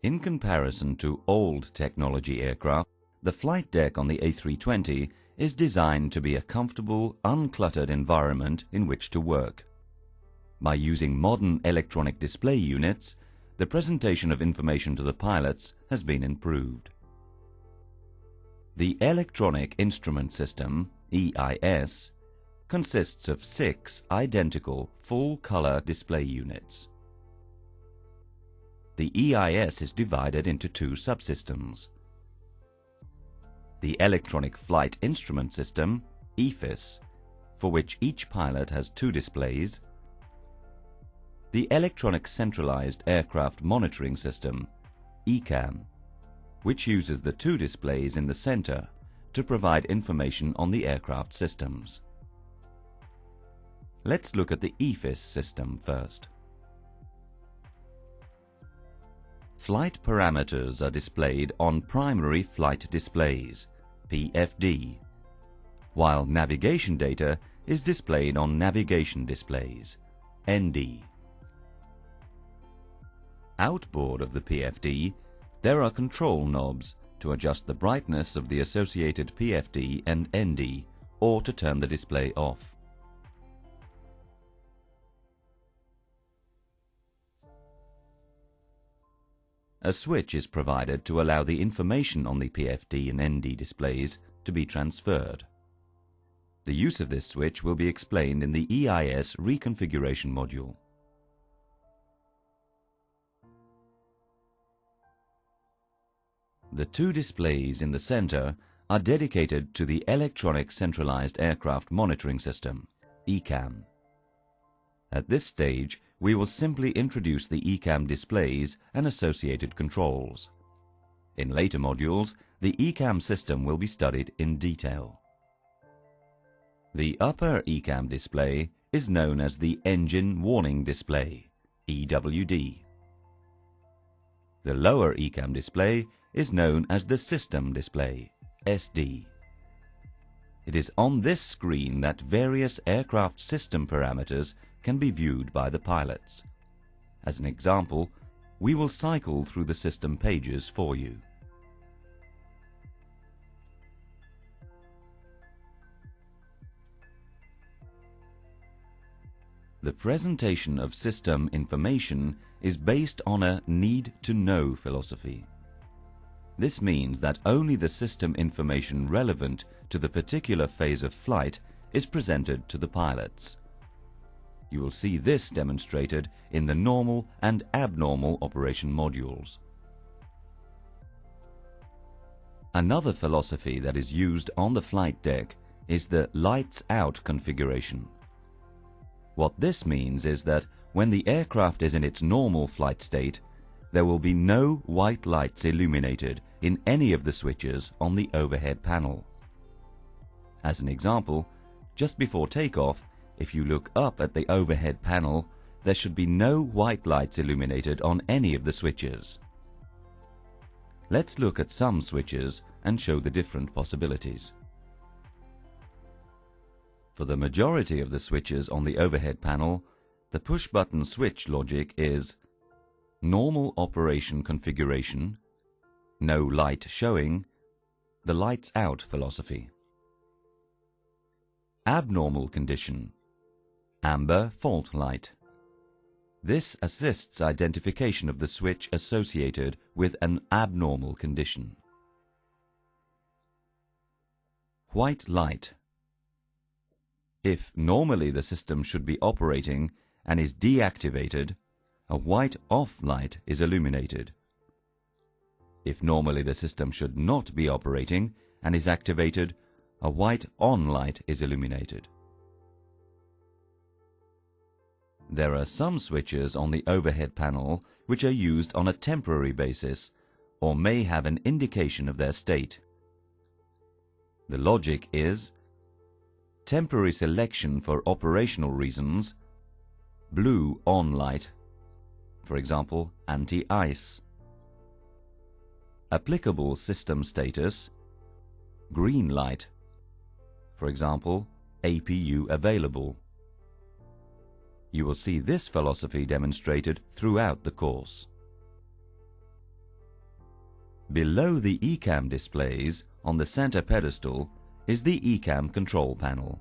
In comparison to old technology aircraft, the flight deck on the A320 is designed to be a comfortable, uncluttered environment in which to work. By using modern electronic display units, the presentation of information to the pilots has been improved. The Electronic Instrument System, EIS, consists of 6 identical full-color display units. The EIS is divided into 2 subsystems. The Electronic Flight Instrument System, EFIS, for which each pilot has 2 displays. The Electronic Centralized Aircraft Monitoring System, ECAM, which uses the 2 displays in the center to provide information on the aircraft systems. Let's look at the EFIS system first. Flight parameters are displayed on Primary Flight Displays, PFD, while navigation data is displayed on Navigation Displays, ND. Outboard of the PFD, there are control knobs to adjust the brightness of the associated PFD and ND, or to turn the display off. A switch is provided to allow the information on the PFD and ND displays to be transferred. The use of this switch will be explained in the EIS reconfiguration module. The 2 displays in the center are dedicated to the Electronic Centralized Aircraft Monitoring System, ECAM. At this stage, we will simply introduce the ECAM displays and associated controls. In later modules, the ECAM system will be studied in detail. The upper ECAM display is known as the Engine Warning Display, EWD. The lower ECAM display is known as the System Display, SD. It is on this screen that various aircraft system parameters can be viewed by the pilots. As an example, we will cycle through the system pages for you. The presentation of system information is based on a need-to-know philosophy. This means that only the system information relevant to the particular phase of flight is presented to the pilots. You will see this demonstrated in the normal and abnormal operation modules. Another philosophy that is used on the flight deck is the lights out configuration. What this means is that when the aircraft is in its normal flight state, there will be no white lights illuminated in any of the switches on the overhead panel. As an example, just before takeoff, if you look up at the overhead panel, there should be no white lights illuminated on any of the switches. Let's look at some switches and show the different possibilities. For the majority of the switches on the overhead panel, the push-button switch logic is normal operation configuration, no light showing, the lights out philosophy. Abnormal condition, amber fault light. This assists identification of the switch associated with an abnormal condition. White light. If normally the system should be operating and is deactivated, a white off light is illuminated. If normally the system should not be operating and is activated, a white on light is illuminated. There are some switches on the overhead panel which are used on a temporary basis or may have an indication of their state. The logic is temporary selection for operational reasons, blue on light, for example anti-ice. Applicable system status, green light, for example APU available. You will see this philosophy demonstrated throughout the course. Below the ECAM displays, on the center pedestal, is the ECAM control panel.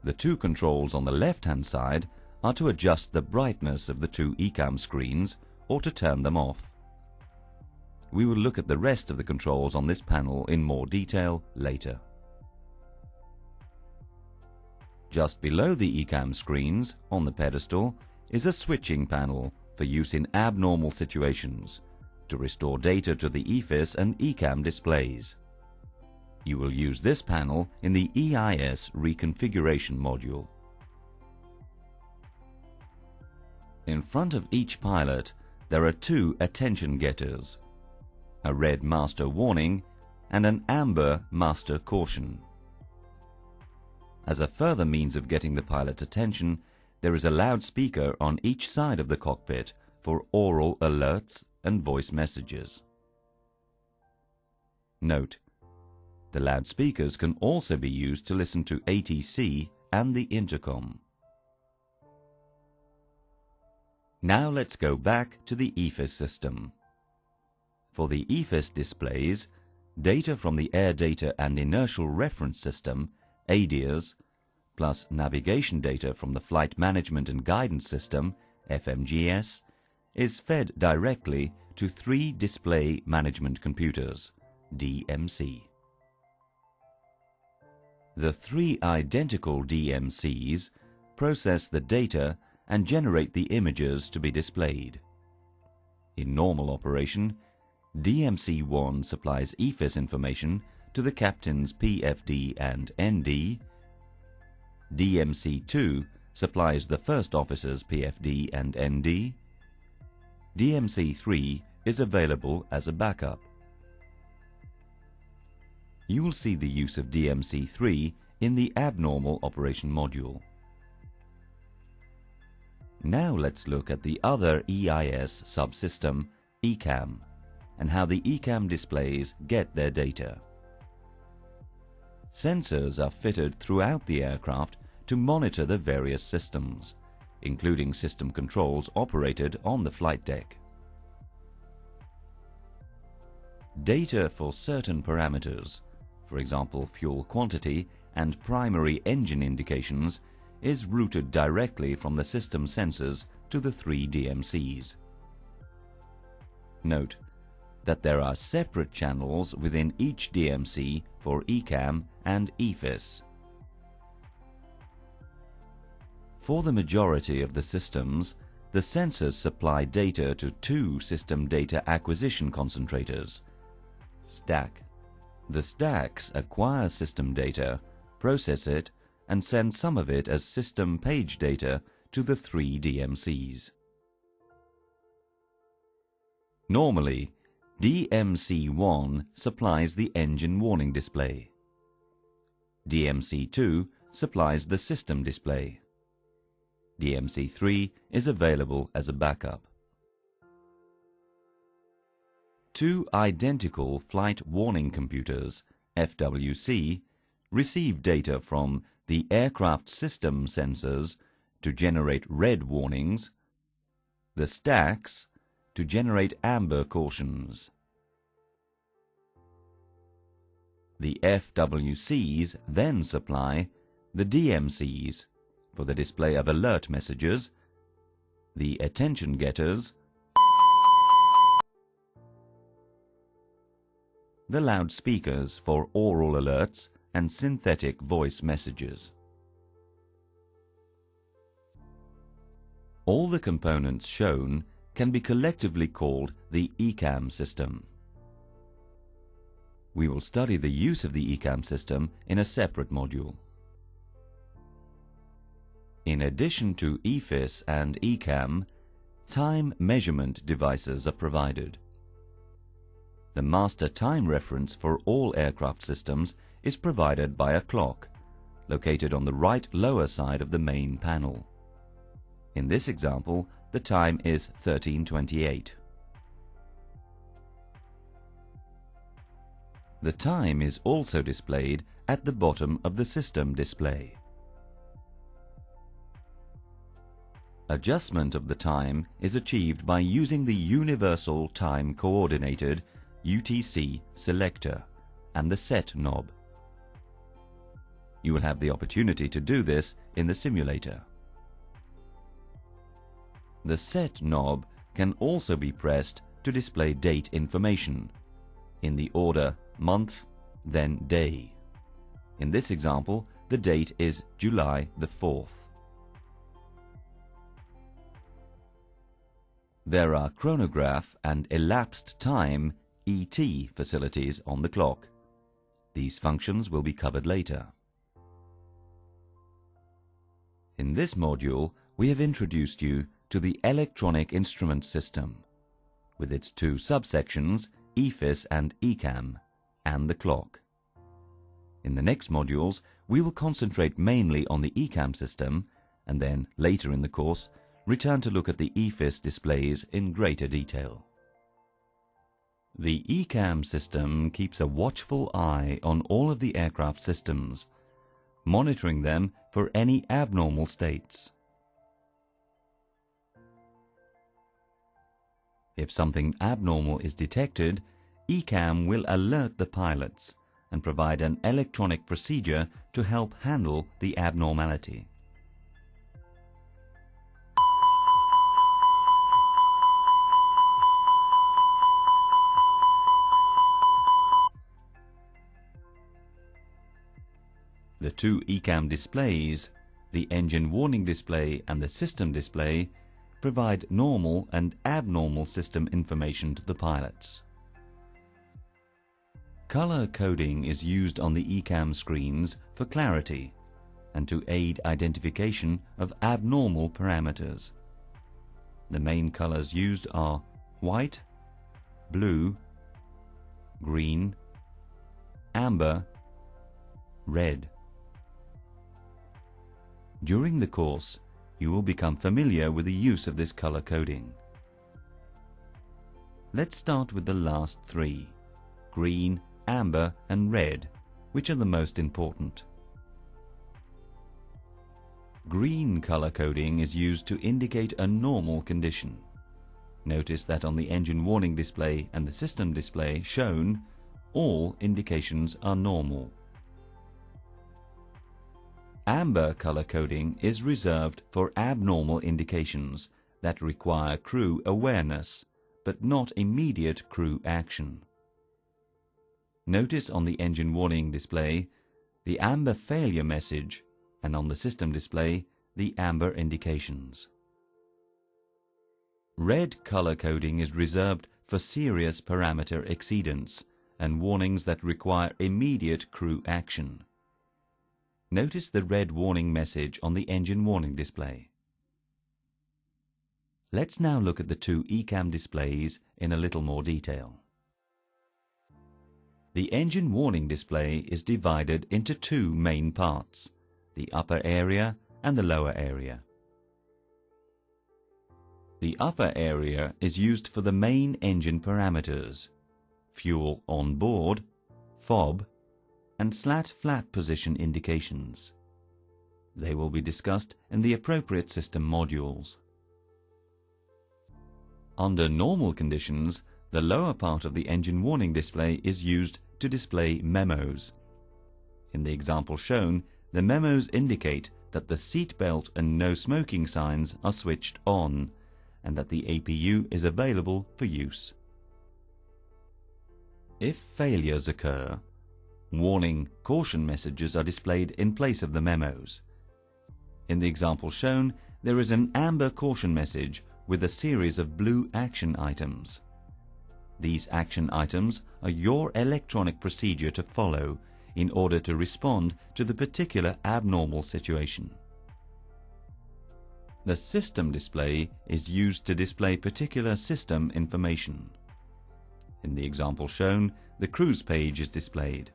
The two controls on the left-hand side are to adjust the brightness of the two ECAM screens or to turn them off. We will look at the rest of the controls on this panel in more detail later. Just below the ECAM screens, on the pedestal, is a switching panel for use in abnormal situations, to restore data to the EFIS and ECAM displays. You will use this panel in the EIS reconfiguration module. In front of each pilot, there are two attention getters, a red master warning and an amber master caution. As a further means of getting the pilot's attention, there is a loudspeaker on each side of the cockpit for oral alerts and voice messages. Note: the loudspeakers can also be used to listen to ATC and the intercom. Now let's go back to the EFIS system. For the EFIS displays, data from the Air Data and Inertial Reference System, ADIRS, plus navigation data from the Flight Management and Guidance System, FMGS, is fed directly to three display management computers, DMC. The three identical DMCs process the data and generate the images to be displayed. In normal operation, DMC1 supplies EFIS information to the captain's PFD and ND, DMC2 supplies the first officer's PFD and ND, DMC3 is available as a backup. You will see the use of DMC3 in the Abnormal Operation module. Now let's look at the other EIS subsystem, ECAM, and how the ECAM displays get their data. Sensors are fitted throughout the aircraft to monitor the various systems, including system controls operated on the flight deck. Data for certain parameters, for example fuel quantity and primary engine indications, is routed directly from the system sensors to the three DMCs. Note that there are separate channels within each DMC for ECAM and EFIS. For the majority of the systems, the sensors supply data to two System Data Acquisition Concentrators, STAC. The stacks acquire system data, process it, and send some of it as system page data to the three DMCs. Normally, DMC1 supplies the engine warning display. DMC2 supplies the system display. DMC3 is available as a backup. Two identical flight warning computers, FWC, receive data from the aircraft system sensors to generate red warnings, the stacks to generate amber cautions. The FWCs then supply the DMCs for the display of alert messages, the attention getters, the loudspeakers for oral alerts and synthetic voice messages. All the components shown can be collectively called the ECAM system. We will study the use of the ECAM system in a separate module. In addition to EFIS and ECAM, time measurement devices are provided. The master time reference for all aircraft systems is provided by a clock, located on the right lower side of the main panel. In this example, the time is 13:28. The time is also displayed at the bottom of the system display. Adjustment of the time is achieved by using the Universal Time Coordinated UTC selector and the Set knob. You will have the opportunity to do this in the simulator. The Set knob can also be pressed to display date information in the order month, then day. In this example, the date is July the 4th. There are chronograph and elapsed time ET facilities on the clock. These functions will be covered later. In this module, we have introduced you to the Electronic Instrument System, with its two subsections, EFIS and ECAM, and the clock. In the next modules, we will concentrate mainly on the ECAM system, and then, later in the course, return to look at the EFIS displays in greater detail. The ECAM system keeps a watchful eye on all of the aircraft systems, monitoring them for any abnormal states. If something abnormal is detected, ECAM will alert the pilots and provide an electronic procedure to help handle the abnormality. The two ECAM displays, the engine warning display and the system display, provide normal and abnormal system information to the pilots. Color coding is used on the ECAM screens for clarity and to aid identification of abnormal parameters. The main colors used are white, blue, green, amber, red. During the course, you will become familiar with the use of this color coding. Let's start with the last three, green, amber and red, which are the most important. Green color coding is used to indicate a normal condition. Notice that on the engine warning display and the system display shown, all indications are normal. Amber color coding is reserved for abnormal indications that require crew awareness, but not immediate crew action. Notice on the engine warning display the amber failure message, and on the system display the amber indications. Red color coding is reserved for serious parameter exceedance and warnings that require immediate crew action. Notice the red warning message on the engine warning display. Let's now look at the two ECAM displays in a little more detail. The engine warning display is divided into two main parts, the upper area and the lower area. The upper area is used for the main engine parameters, fuel on board, FOB, and slat flap position indications. They will be discussed in the appropriate system modules. Under normal conditions, the lower part of the engine warning display is used to display memos. In the example shown, the memos indicate that the seat belt and no smoking signs are switched on and that the APU is available for use. If failures occur, warning caution messages are displayed in place of the memos. In the example shown, there is an amber caution message with a series of blue action items. These action items are your electronic procedure to follow in order to respond to the particular abnormal situation. The system display is used to display particular system information. In the example shown, the cruise page is displayed.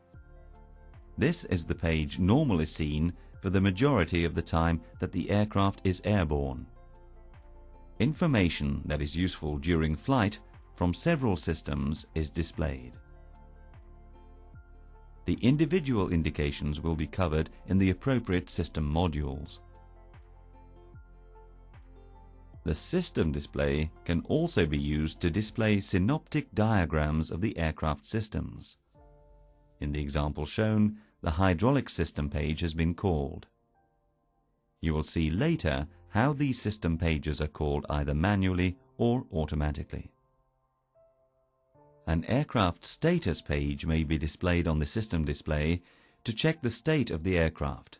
This is the page normally seen for the majority of the time that the aircraft is airborne. Information that is useful during flight from several systems is displayed. The individual indications will be covered in the appropriate system modules. The system display can also be used to display synoptic diagrams of the aircraft systems. In the example shown, the hydraulic system page has been called. You will see later how these system pages are called either manually or automatically. An aircraft status page may be displayed on the system display to check the state of the aircraft.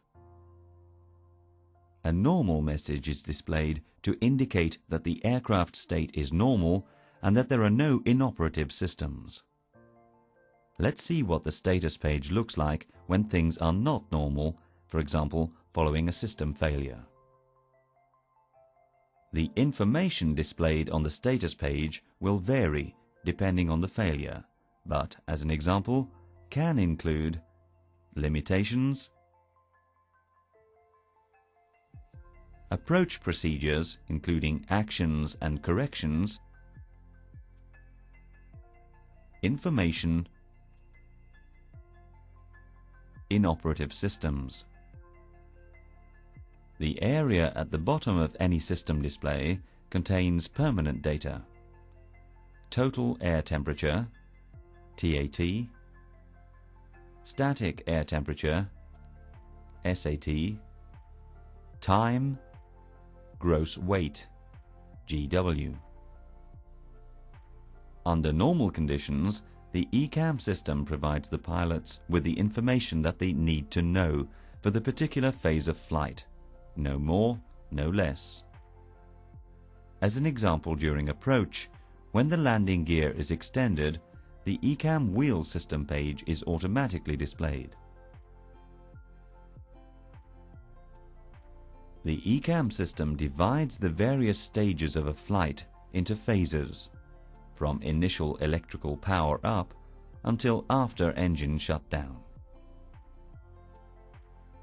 A normal message is displayed to indicate that the aircraft state is normal and that there are no inoperative systems. Let's see what the status page looks like when things are not normal, for example, following a system failure. The information displayed on the status page will vary depending on the failure, but, as an example, can include limitations, approach procedures including actions and corrections, information, inoperative systems. The area at the bottom of any system display contains permanent data: total air temperature, TAT, static air temperature, SAT, time, gross weight, GW. Under normal conditions, the ECAM system provides the pilots with the information that they need to know for the particular phase of flight, no more, no less. As an example, during approach, when the landing gear is extended, the ECAM wheel system page is automatically displayed. The ECAM system divides the various stages of a flight into phases, from initial electrical power up until after engine shutdown.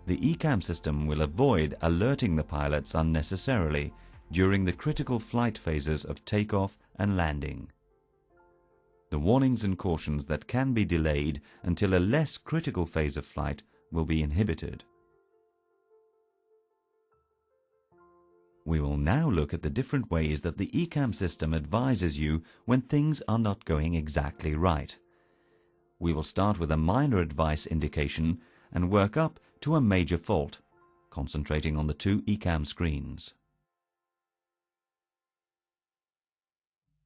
The ECAM system will avoid alerting the pilots unnecessarily during the critical flight phases of takeoff and landing. The warnings and cautions that can be delayed until a less critical phase of flight will be inhibited. We will now look at the different ways that the ECAM system advises you when things are not going exactly right. We will start with a minor advice indication and work up to a major fault, concentrating on the two ECAM screens.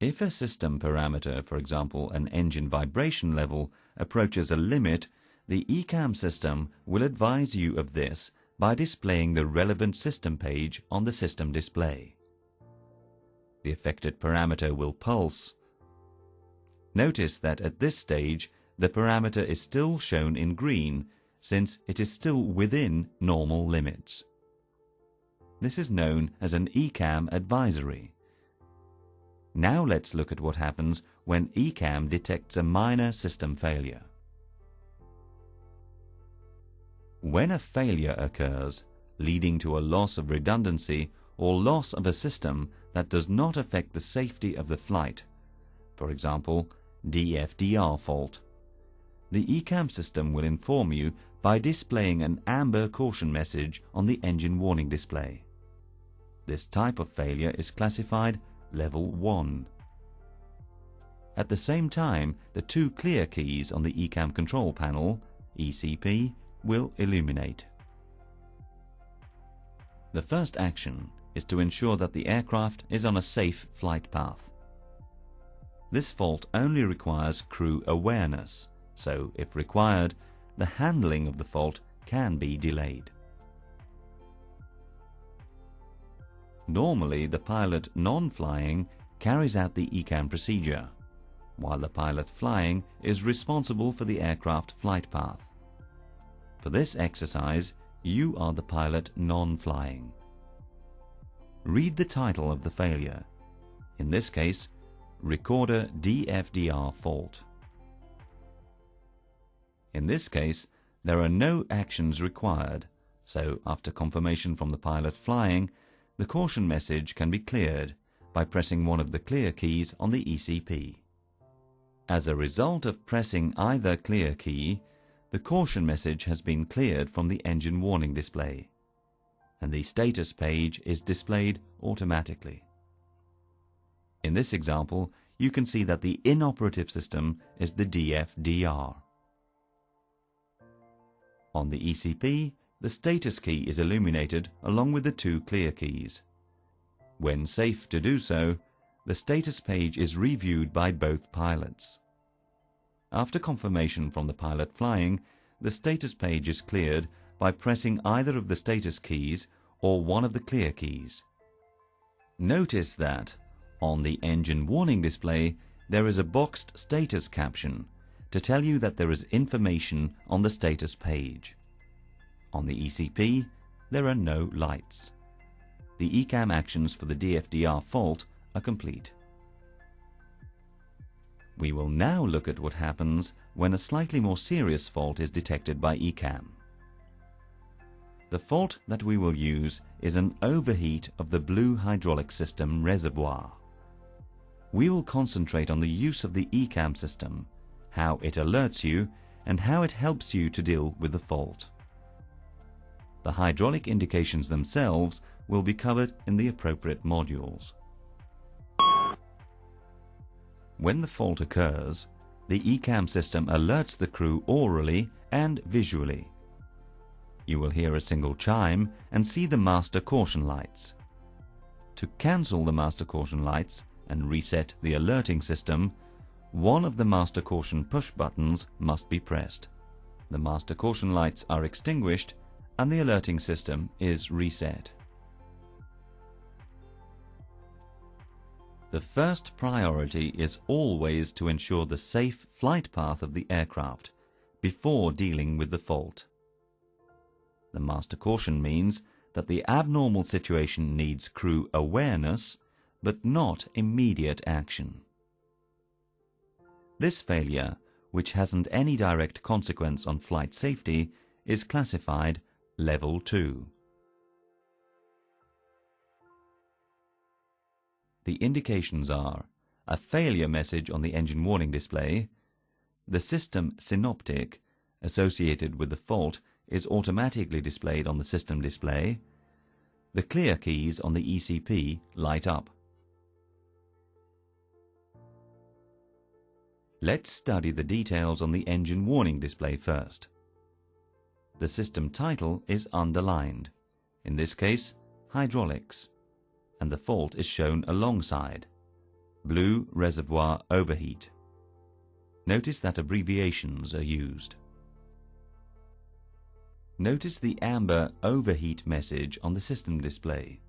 If a system parameter, for example an engine vibration level, approaches a limit, the ECAM system will advise you of this by displaying the relevant system page on the system display. The affected parameter will pulse. Notice that at this stage the parameter is still shown in green, since it is still within normal limits. This is known as an ECAM advisory. Now let's look at what happens when ECAM detects a minor system failure. When a failure occurs, leading to a loss of redundancy or loss of a system that does not affect the safety of the flight, for example, DFDR fault, the ECAM system will inform you by displaying an amber caution message on the engine warning display. This type of failure is classified Level 1. At the same time, the two clear keys on the ECAM control panel, ECP, will illuminate. The first action is to ensure that the aircraft is on a safe flight path. This fault only requires crew awareness, so if required, the handling of the fault can be delayed. Normally, the pilot non-flying carries out the ECAM procedure, while the pilot flying is responsible for the aircraft flight path. For this exercise, you are the pilot non-flying. Read the title of the failure. In this case, Recorder DFDR fault. In this case, there are no actions required, so after confirmation from the pilot flying, the caution message can be cleared by pressing one of the clear keys on the ECP. As a result of pressing either clear key, the caution message has been cleared from the engine warning display, and the status page is displayed automatically. In this example, you can see that the inoperative system is the DFDR. On the ECP, the status key is illuminated along with the two clear keys. When safe to do so, the status page is reviewed by both pilots. After confirmation from the pilot flying, the status page is cleared by pressing either of the status keys or one of the clear keys. Notice that on the engine warning display there is a boxed status caption to tell you that there is information on the status page. On the ECP, there are no lights. The ECAM actions for the DFDR fault are complete. We will now look at what happens when a slightly more serious fault is detected by ECAM. The fault that we will use is an overheat of the blue hydraulic system reservoir. We will concentrate on the use of the ECAM system, how it alerts you, and how it helps you to deal with the fault. The hydraulic indications themselves will be covered in the appropriate modules. When the fault occurs, the ECAM system alerts the crew orally and visually. You will hear a single chime and see the master caution lights. To cancel the master caution lights and reset the alerting system, one of the master caution push buttons must be pressed. The master caution lights are extinguished and the alerting system is reset. The first priority is always to ensure the safe flight path of the aircraft before dealing with the fault. The master caution means that the abnormal situation needs crew awareness, but not immediate action. This failure, which hasn't any direct consequence on flight safety, is classified Level 2. The indications are a failure message on the engine warning display, the system Synoptic associated with the fault is automatically displayed on the system display, the clear keys on the ECP light up. Let's study the details on the engine warning display first. The system title is underlined, in this case hydraulics, and the fault is shown alongside, blue reservoir overheat. Notice that abbreviations are used. Notice the amber overheat message on the system display.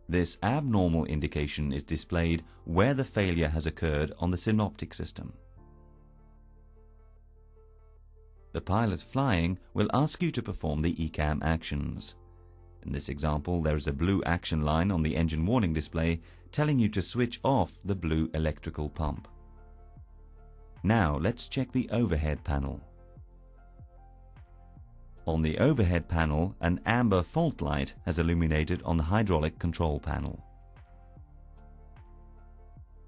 This abnormal indication is displayed where the failure has occurred on the Synoptic system. The pilot flying will ask you to perform the ECAM actions. In this example, there is a blue action line on the engine warning display telling you to switch off the blue electrical pump. Now let's check the overhead panel. On the overhead panel, an amber fault light has illuminated on the hydraulic control panel.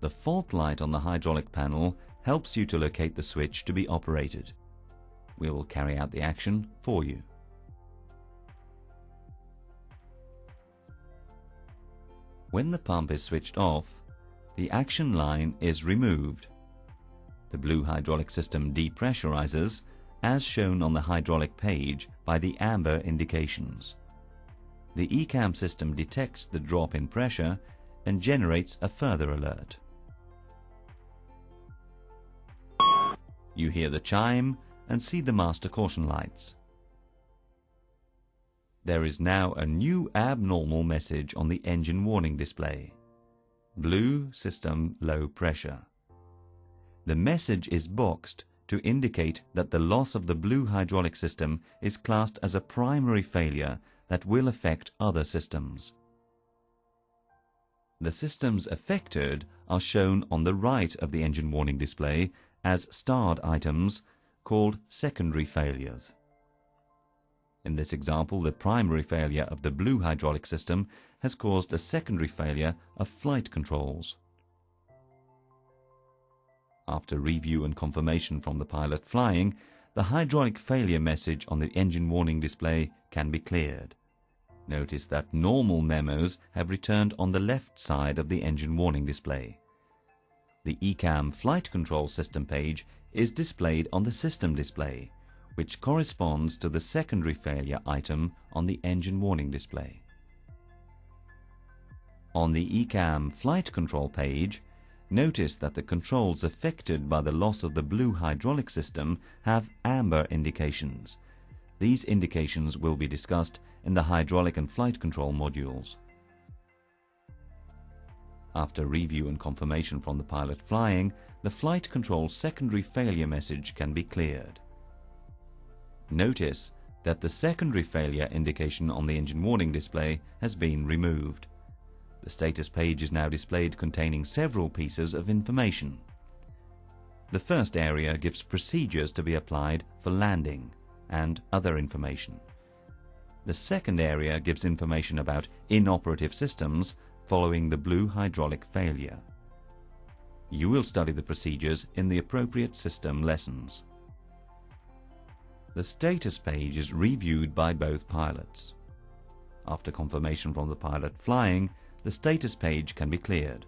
The fault light on the hydraulic panel helps you to locate the switch to be operated. We will carry out the action for you. When the pump is switched off, the action line is removed. The blue hydraulic system depressurizes, as shown on the hydraulic page by the amber indications. The ECAM system detects the drop in pressure and generates a further alert. You hear the chime and see the master caution lights. There is now a new abnormal message on the engine warning display. Blue system low pressure. The message is boxed to indicate that the loss of the blue hydraulic system is classed as a primary failure that will affect other systems. The systems affected are shown on the right of the engine warning display as starred items called secondary failures. In this example, the primary failure of the blue hydraulic system has caused a secondary failure of flight controls. After review and confirmation from the pilot flying, the hydraulic failure message on the engine warning display can be cleared. Notice that normal memos have returned on the left side of the engine warning display. The ECAM Flight Control System page is displayed on the system display, which corresponds to the secondary failure item on the engine warning display. On the ECAM Flight Control page, notice that the controls affected by the loss of the blue hydraulic system have amber indications. These indications will be discussed in the hydraulic and flight control modules. After review and confirmation from the pilot flying, the flight control secondary failure message can be cleared. Notice that the secondary failure indication on the engine warning display has been removed. The status page is now displayed containing several pieces of information. The first area gives procedures to be applied for landing and other information. The second area gives information about inoperative systems following the blue hydraulic failure. You will study the procedures in the appropriate system lessons. The status page is reviewed by both pilots. After confirmation from the pilot flying, the status page can be cleared.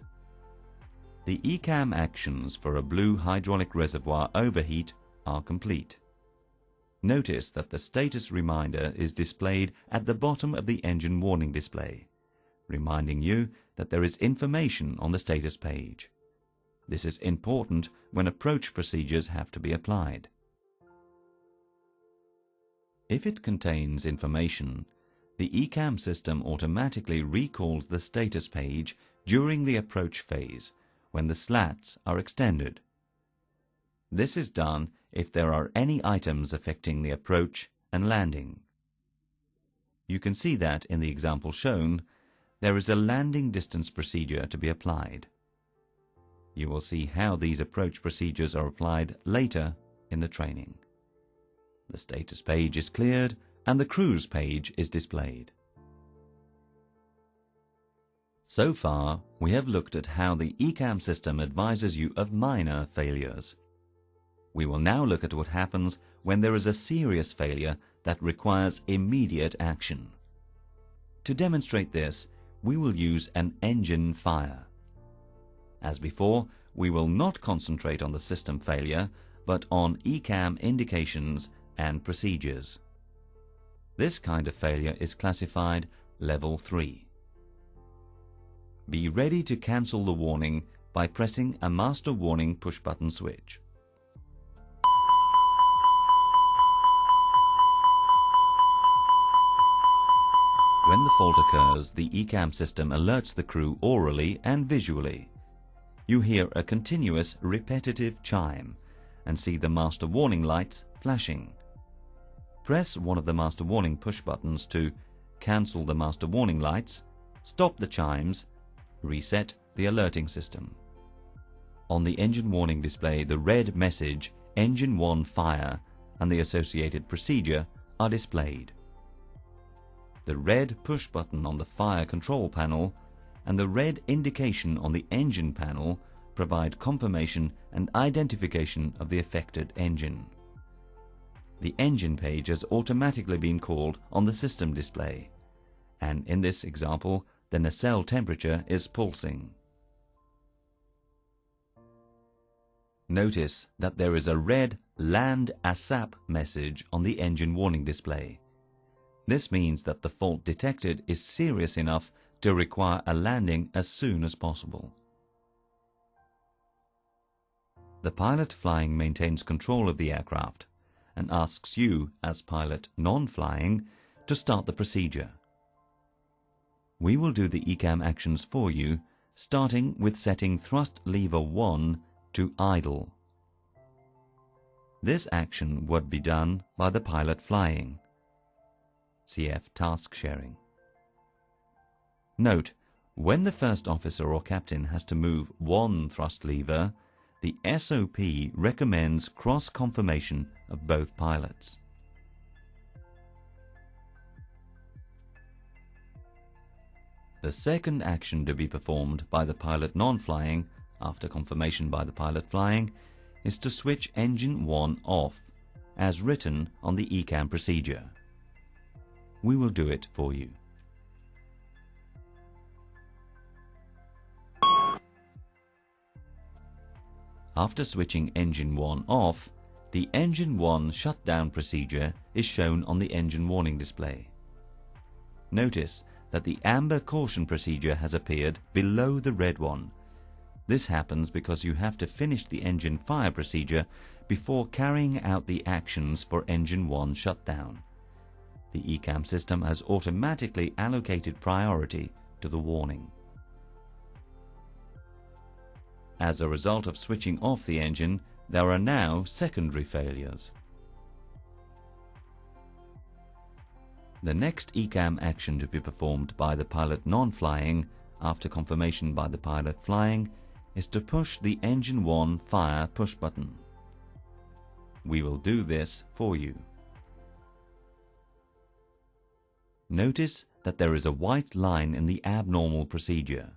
The ECAM actions for a blue hydraulic reservoir overheat are complete. Notice that the status reminder is displayed at the bottom of the engine warning display, reminding you that there is information on the status page. This is important when approach procedures have to be applied. If it contains information, the ECAM system automatically recalls the status page during the approach phase when the slats are extended. This is done if there are any items affecting the approach and landing. You can see that in the example shown, there is a landing distance procedure to be applied. You will see how these approach procedures are applied later in the training. The status page is cleared and the cruise page is displayed. So far, we have looked at how the ECAM system advises you of minor failures. We will now look at what happens when there is a serious failure that requires immediate action. To demonstrate this, we will use an engine fire. As before, we will not concentrate on the system failure, but on ECAM indications and procedures. This kind of failure is classified Level 3. Be ready to cancel the warning by pressing a master warning push-button switch. When the fault occurs, the ECAM system alerts the crew orally and visually. You hear a continuous, repetitive chime and see the master warning lights flashing. Press one of the master warning push buttons to cancel the master warning lights, stop the chimes, reset the alerting system. On the engine warning display, the red message Engine 1 Fire and the associated procedure are displayed. The red push button on the fire control panel and the red indication on the engine panel provide confirmation and identification of the affected engine. The engine page has automatically been called on the system display, and in this example, the nacelle temperature is pulsing. Notice that there is a red Land ASAP message on the engine warning display. This means that the fault detected is serious enough to require a landing as soon as possible. The pilot flying maintains control of the aircraft and asks you, as pilot non-flying, to start the procedure. We will do the ECAM actions for you, starting with setting thrust lever 1 to idle. This action would be done by the pilot flying. CF task sharing. Note, when the first officer or captain has to move one thrust lever, the SOP recommends cross-confirmation of both pilots. The second action to be performed by the pilot non-flying, after confirmation by the pilot flying, is to switch engine 1 off, as written on the ECAM procedure. We will do it for you. After switching engine 1 off, the engine 1 shutdown procedure is shown on the engine warning display. Notice that the amber caution procedure has appeared below the red one. This happens because you have to finish the engine fire procedure before carrying out the actions for engine 1 shutdown. The ECAM system has automatically allocated priority to the warning. As a result of switching off the engine, there are now secondary failures. The next ECAM action to be performed by the pilot non-flying, after confirmation by the pilot flying, is to push the engine 1 fire push button. We will do this for you. Notice that there is a white line in the abnormal procedure.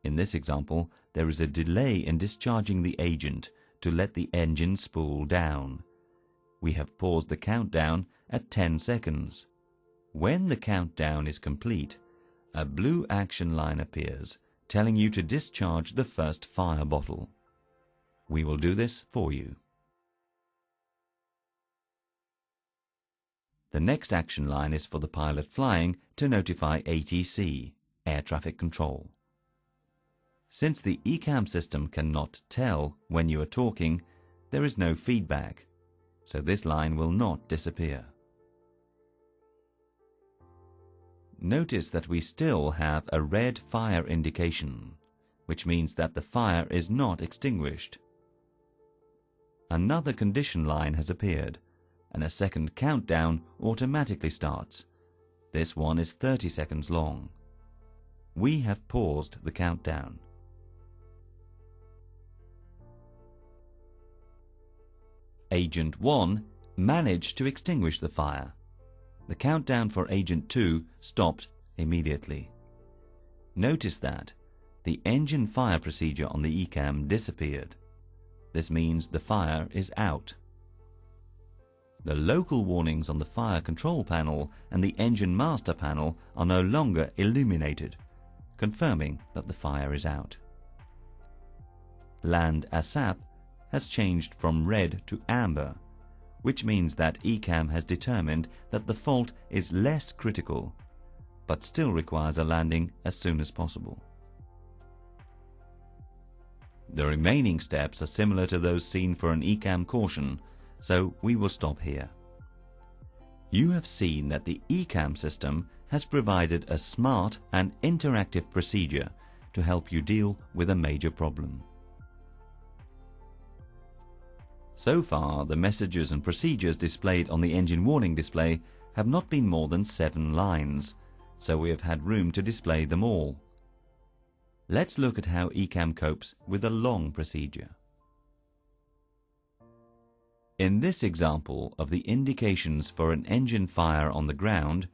In this example, there is a delay in discharging the agent to let the engine spool down. We have paused the countdown at 10 seconds. When the countdown is complete, a blue action line appears, telling you to discharge the first fire bottle. We will do this for you. The next action line is for the pilot flying to notify ATC, Air Traffic Control. Since the ECAM system cannot tell when you are talking, there is no feedback, so this line will not disappear. Notice that we still have a red fire indication, which means that the fire is not extinguished. Another condition line has appeared, and a second countdown automatically starts. This one is 30 seconds long. We have paused the countdown. Agent 1 managed to extinguish the fire. The countdown for Agent 2 stopped immediately. Notice that the engine fire procedure on the ECAM disappeared. This means the fire is out. The local warnings on the fire control panel and the engine master panel are no longer illuminated, confirming that the fire is out. Land ASAP has changed from red to amber, which means that ECAM has determined that the fault is less critical, but still requires a landing as soon as possible. The remaining steps are similar to those seen for an ECAM caution, so we will stop here. You have seen that the ECAM system has provided a smart and interactive procedure to help you deal with a major problem. So far, the messages and procedures displayed on the engine warning display have not been more than 7 lines, so we have had room to display them all. Let's look at how ECAM copes with a long procedure. In this example of the indications for an engine fire on the ground,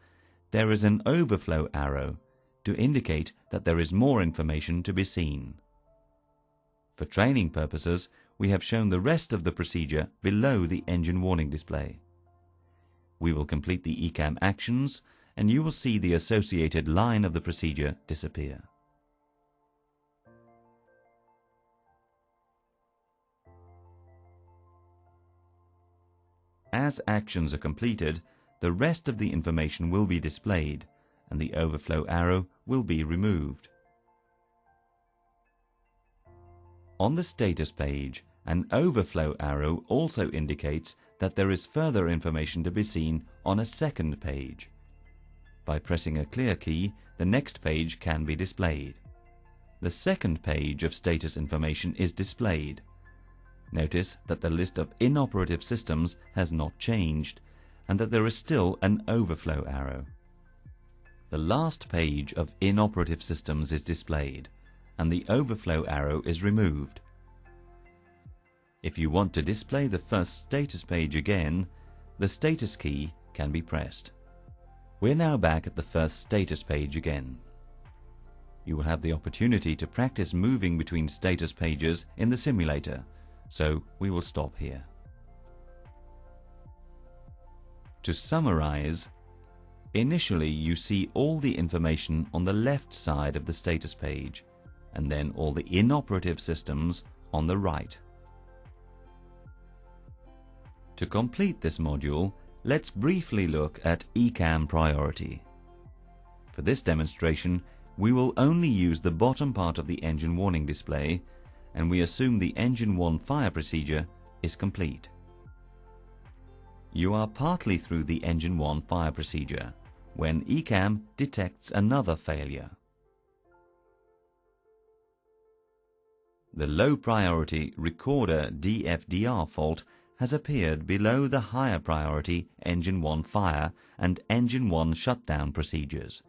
there is an overflow arrow to indicate that there is more information to be seen. For training purposes, we have shown the rest of the procedure below the engine warning display. We will complete the ECAM actions, and you will see the associated line of the procedure disappear. As actions are completed, the rest of the information will be displayed, and the overflow arrow will be removed. On the status page, an overflow arrow also indicates that there is further information to be seen on a second page. By pressing a clear key, the next page can be displayed. The second page of status information is displayed. Notice that the list of inoperative systems has not changed, and that there is still an overflow arrow. The last page of inoperative systems is displayed, and the overflow arrow is removed. If you want to display the first status page again, the status key can be pressed. We're now back at the first status page again. You will have the opportunity to practice moving between status pages in the simulator, so we will stop here. To summarize, initially you see all the information on the left side of the status page, and then all the inoperative systems on the right. To complete this module, let's briefly look at ECAM Priority. For this demonstration, we will only use the bottom part of the engine warning display, and we assume the engine 1 fire procedure is complete. You are partly through the engine 1 fire procedure when ECAM detects another failure. The low priority recorder DFDR fault has appeared below the higher priority engine 1 fire and engine 1 shutdown procedures.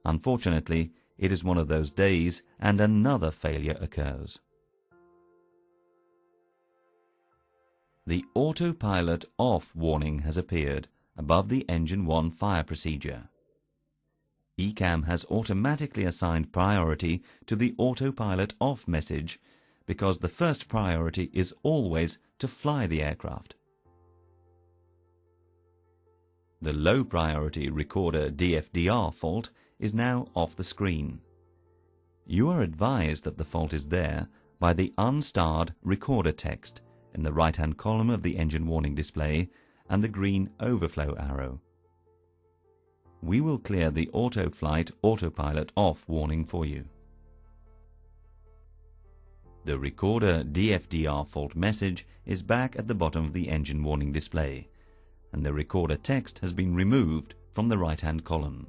Unfortunately, it is one of those days and another failure occurs. The autopilot off warning has appeared above the engine 1 fire procedure. ECAM has automatically assigned priority to the autopilot off message because the first priority is always to fly the aircraft. The low priority recorder DFDR fault is now off the screen. You are advised that the fault is there by the unstarred recorder text in the right-hand column of the engine warning display and the green overflow arrow. We will clear the auto-flight autopilot off warning for you. The recorder DFDR fault message is back at the bottom of the engine warning display, and the recorder text has been removed from the right-hand column.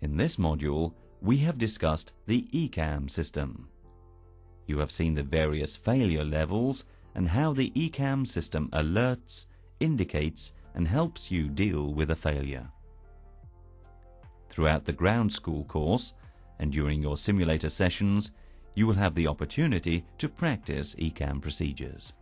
In this module, we have discussed the ECAM system. You have seen the various failure levels and how the ECAM system alerts, indicates, and helps you deal with a failure. Throughout the ground school course and during your simulator sessions, you will have the opportunity to practice ECAM procedures.